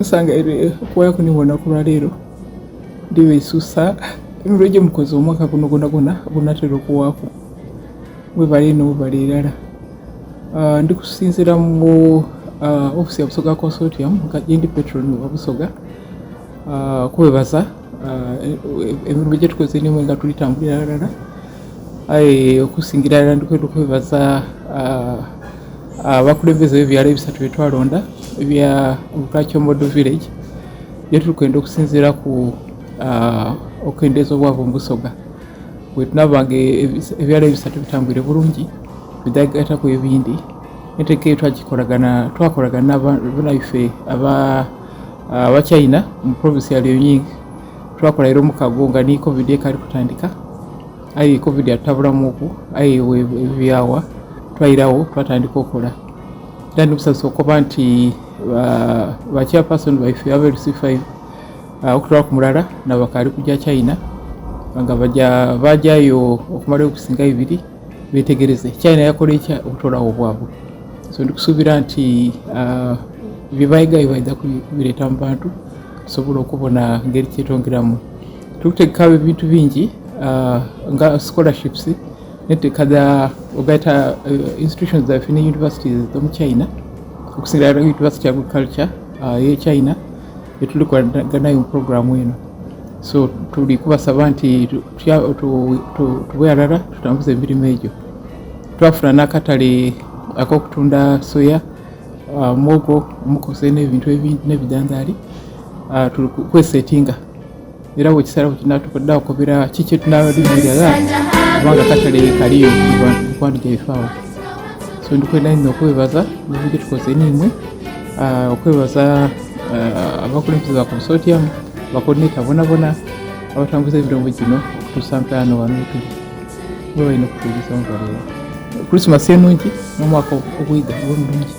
usanga kuba kunibona ku lwaleero ndibeisusa emiro gye mukozi omwaka guno gwonna gunatera okuwaako webale eno webale erala. Ndi kusinziira mu ofisi ya Busoga Consortium nga gyendi patron wa Busoga kwebaza emirimu gye tukoze nimwe nga tulitambulira alala. Okusingira ddala ndikwenda okwebaza abakulembeze b'ebyalo ebisatu bye twalonda ebya Lukakyo Model Village gye tulikwenda okusinziira ku okukendeeza obwavu mu Busoga. Bwe tunabanga ebyalo ebisatu bitambwire bulungi bidagataku ebindi enteeka twakolagana n'abannaffe aba China mu province ya Liunying. Twakola era omukago nga ni COVID ekali kutandika ayi COVID yatabulamuku ayi ebyawa twayirawo twatandika okola era ndimusanyusa okuba nti ba chairperson baife aba LC5 okutwala ku mulala nabakali kujja China nga bajayo okumala okusinga ibiri betegereze China yakola ekya okutolawo obwavu. So ndikusuubira nti byebayigayo bajja kubireeta mu bantu tusobola okubona ngeri kyetongeramu. Tukuteekawo ebintu bingi nga scholarships neteeka za ogaita institutions zaffe ne universities z'omu China okusingira University of Agriculture ye China etulikwaganayo mu programu eno. So tuli kubasaba nti tubwalala tutambuza emirimu egyo. Twafuna n'akatale ak'okutunda soya, mwogo, omukoze n'ebintu ebindi n'ebijanjaali tuli kwesetinga era bwe kisalawo kinatukoddawo okubira kiki tunalimirira kubanga katale kaliyo mu kwandi gyaife. So ndikwenda nnyo okwebaza ebintu bye tukoze nimwe okwebaza abakulembeze ba consortium bacoordinator bonabona abatambuza ebirombo gino okutuusa mpano wano tuli bwe balina okutuuliza mu balero. Christmas ennungi n'omwaka oguyita obulungi.